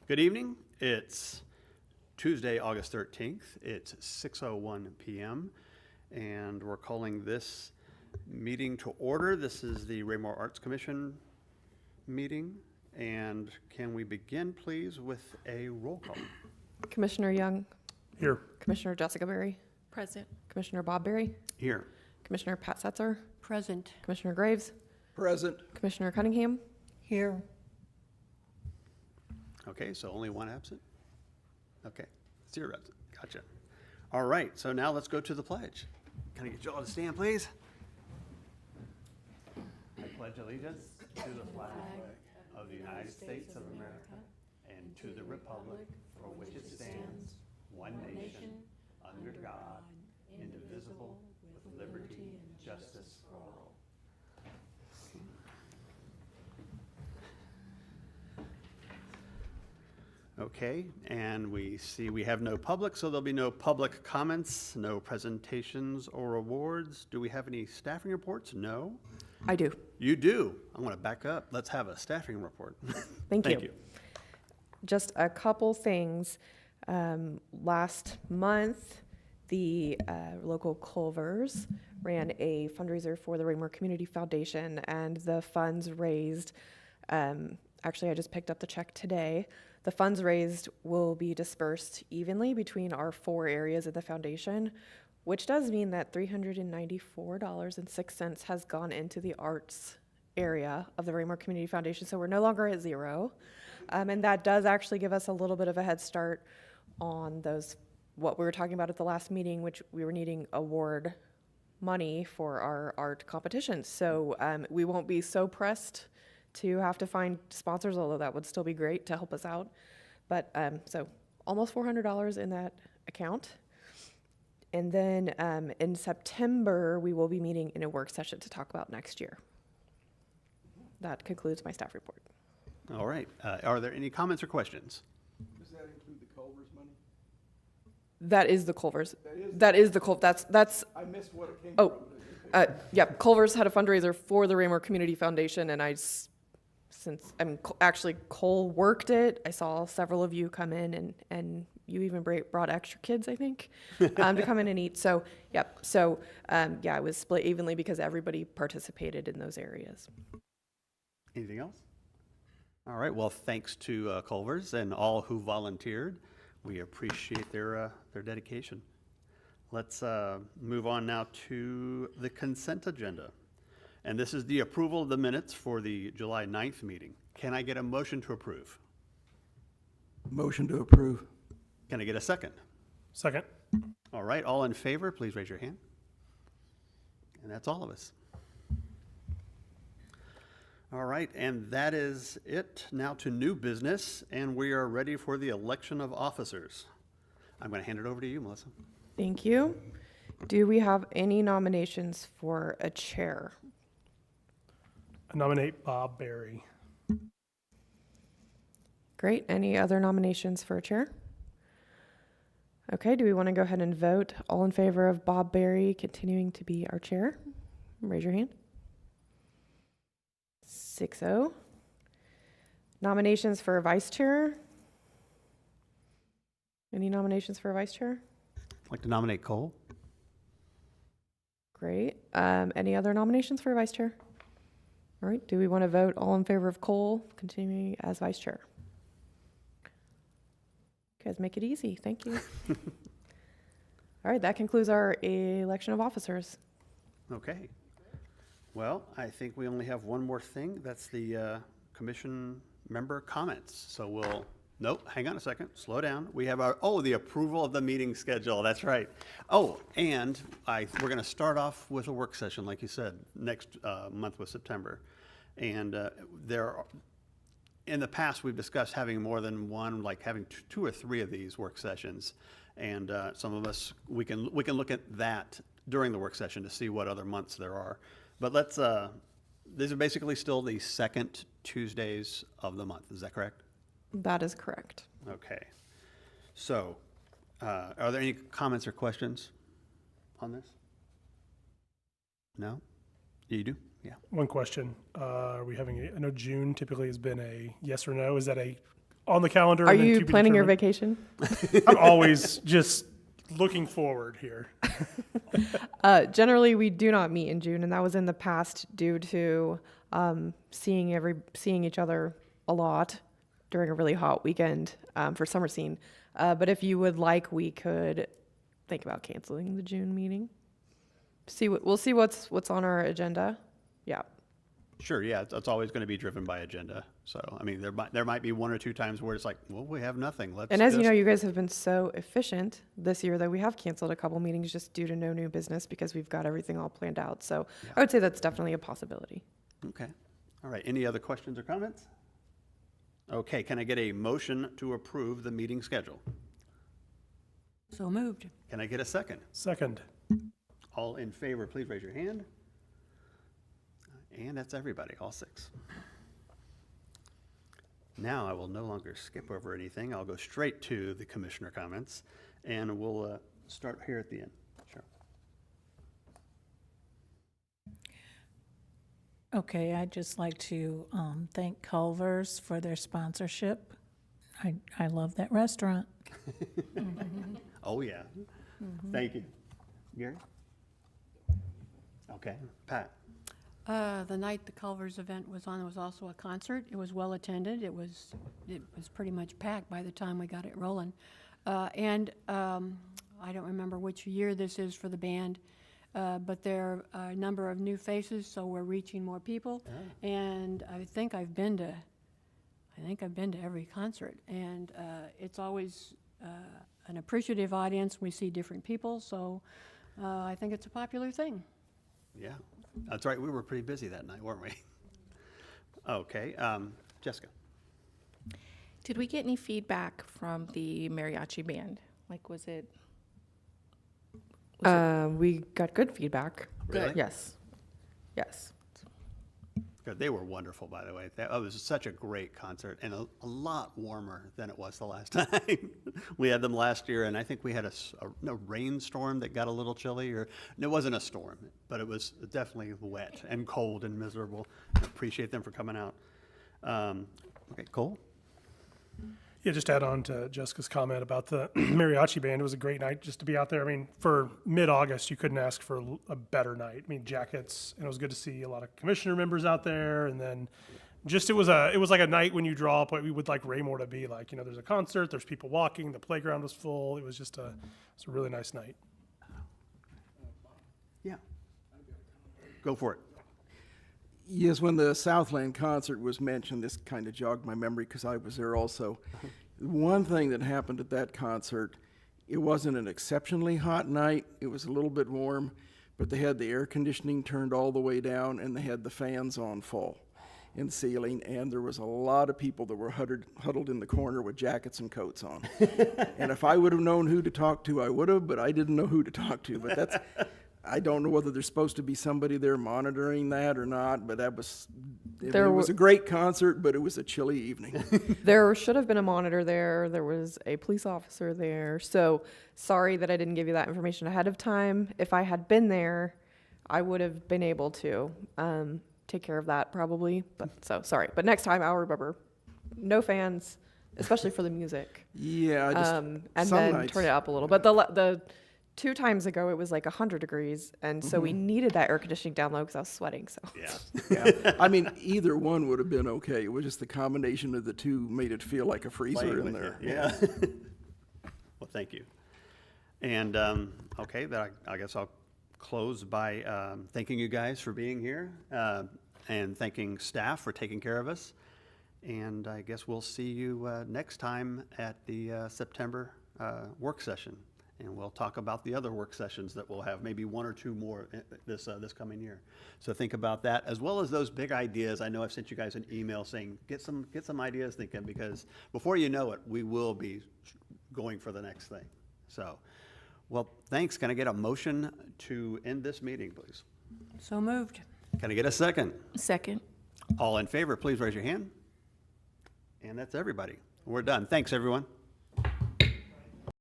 Good evening. It's Tuesday, August 13th. It's 6:01 p.m. and we're calling this meeting to order. This is the Raymore Arts Commission meeting. And can we begin, please, with a roll call? Commissioner Young, Here. Commissioner Jessica Berry, Present. Commissioner Bob Berry, Here. Commissioner Pat Setzer, Present. Commissioner Graves, Present. Commissioner Cunningham. Here. Okay, so only one absent? Okay, 0 absent. Gotcha. All right, so now let's go to the pledge. Can I get you all to stand, please? I pledge allegiance to the flag of the United States of America and to the republic for which it stands, one nation, under God, indivisible, with liberty and justice for all. Okay, and we see we have no public, so there'll be no public comments, no presentations or awards. Do we have any staffing reports? No? I do. You do. I want to back up. Let's have a staffing report. Thank Thank you. you. Just a couple things. Last month, the local Culvers ran a fundraiser for the Raymore Community Foundation, and the funds raised, actually I just picked up the check today. The funds raised will be dispersed evenly between our 4 areas of the foundation, which does mean that $394.06 has gone into the arts area of the Raymore Community Foundation. So we're no longer at 0. And that does actually give us a little bit of a head start on those, what we were talking about at the last meeting, which we were needing award money for our art competitions. So we won't be so pressed to have to find sponsors, although that would still be great to help us out. But so almost $400 in that account. And then in September, we will be meeting in a work session to talk about next year. That concludes my staff report. All right. Are there any comments or questions? Does that include the Culver's money? That is the Culvers. That is the Culvers. That's I missed what it came Oh. from. Yep, Culver's had a fundraiser for the Raymore Community Foundation, and actually Cole worked it. I saw several of you come in, and you even brought extra kids, I think, to come in and eat. So, yep. So, yeah, it was split evenly because everybody participated in those areas. Anything else? All right. Well, thanks to Culver's and all who volunteered. We appreciate their dedication. Let's move on now to the consent agenda. And this is the approval of the minutes for the July 9th meeting. Can I get a motion to approve? Motion to approve. Can I get a second? Second. All right. All in favor, please raise your hand. And that's all of us. All right, and that is it. Now to new business, and we are ready for the election of officers. I'm going to hand it over to you, Melissa. Thank you. Do we have any nominations for a chair? I nominate Bob Berry. Great. Any other nominations for a chair? Okay, do we want to go ahead and vote? All in favor of Bob Berry continuing to be our chair? Raise your hand. 6-0. Nominations for a vice chair? Any nominations for a vice chair? I'd like to nominate Cole. Great. Any other nominations for a vice chair? All right, do we want to vote all in favor of Cole continuing as vice chair? You guys make it easy. Thank you. All right, that concludes our election of officers. Okay. Well, I think we only have one more thing. That's the commission member comments. So nope, hang on a second, slow down. We have the approval of the meeting schedule. That's right. Oh, and we're going to start off with a work session, like you said, next month was September. And in the past, we've discussed having more than one, like having 2 or 3 of these work sessions. And some of us, we can look at that during the work session to see what other months there are. But these are basically still the second Tuesdays of the month. Is that correct? That is correct. Okay. So, are there any comments or questions on this? No? You do? Yeah. One question. Are we having I know June typically has been a yes or no. Is that a on the calendar. Are and then you to be planning your determined. vacation? I'm always just looking forward here. Generally, we do not meet in June, and that was in the past due to seeing each other a lot during a really hot weekend for summer scene. But if you would like, we could think about canceling the June meeting. We'll see what's on our agenda. Yeah. Sure, yeah, it's always going to be driven by agenda. So, I mean, there might be one or two times where it's like, well, we have nothing. Let's And as you just- know, you guys have been so efficient this year that we have canceled a couple meetings just due to no new business because we've got everything all planned out. So I would say that's definitely a possibility. Okay. All right. Any other questions or comments? Okay. Can I get a motion to approve the meeting schedule? So moved. Can I get a second? Second. All in favor, please raise your hand. And that's everybody, all 6. Now I will no longer skip over anything. I'll go straight to the commissioner comments, and we'll start here at the end. Sure. Okay, I'd just like to thank Culver's for their sponsorship. I love that restaurant. Oh, yeah. Thank you. Gary? Okay. Pat? The night the Culver's event was on, it was also a concert. It was well attended. It was pretty much packed by the time we got it rolling. And I don't remember which year this is for the band, but there are a number of new faces, so we're reaching more people. And I think I've been to every concert, and it's always an appreciative audience. We see different people, so I think it's a popular thing. Yeah. That's right. We were pretty busy that night, weren't we? Okay. Jessica? Did we get any feedback from the mariachi band? Like, was it? We got good feedback. Really? Yes. Yes. Good. They were wonderful, by the way. That was such a great concert and a lot warmer than it was the last time. We had them last year, and I think we had a rainstorm that got a little chilly. Or it wasn't a storm, but it was definitely wet and cold and miserable. I appreciate them for coming out. Okay, Cole? Yeah, just to add on to Jessica's comment about the mariachi band. It was a great night just to be out there. I mean, for mid-August, you couldn't ask for a better night. I mean, jackets, and it was good to see a lot of commissioner members out there. And then just it was like a night when you draw up what we would like Raymore to be like. You know, there's a concert, there's people walking, the playground was full. It was just a really nice night. Yeah. Go for it. Yes, when the Southland concert was mentioned, this kind of jogged my memory because I was there also. One thing that happened at that concert, it wasn't an exceptionally hot night. It was a little bit warm, but they had the air conditioning turned all the way down and they had the fans on full in the ceiling, and there was a lot of people that were huddled in the corner with jackets and coats on. And if I would have known who to talk to, I would have, but I didn't know who to talk to. But that's... I don't know whether there's supposed to be somebody there monitoring that or not, but it was a great concert, but it was a chilly evening. There should have been a monitor there. There was a police officer there. So sorry that I didn't give you that information ahead of time. If I had been there, I would have been able to take care of that probably. But so sorry. But next time I'll remember. No fans, especially for the music. Yeah, I just, And some then nights. turn it up a little. But the 2 times ago, it was like 100 degrees. And so we needed that air conditioning down low because I was sweating. So Yeah. Yeah, I mean, either one would have been okay. It was just the combination of the two made it feel like a freezer Playing in with there. you. Yeah. Well, thank you. And, okay, then I guess I'll close by thanking you guys for being here and thanking staff for taking care of us. And I guess we'll see you next time at the September work session. And we'll talk about the other work sessions that we'll have, maybe 1 or 2 more this coming year. So think about that, as well as those big ideas. I know I've sent you guys an email saying, get some ideas thinking, because before you know it, we will be going for the next thing. So, well, thanks. Can I get a motion to end this meeting, please? So moved. Can I get a second? Second. All in favor, please raise your hand. And that's everybody. We're done. Thanks, everyone.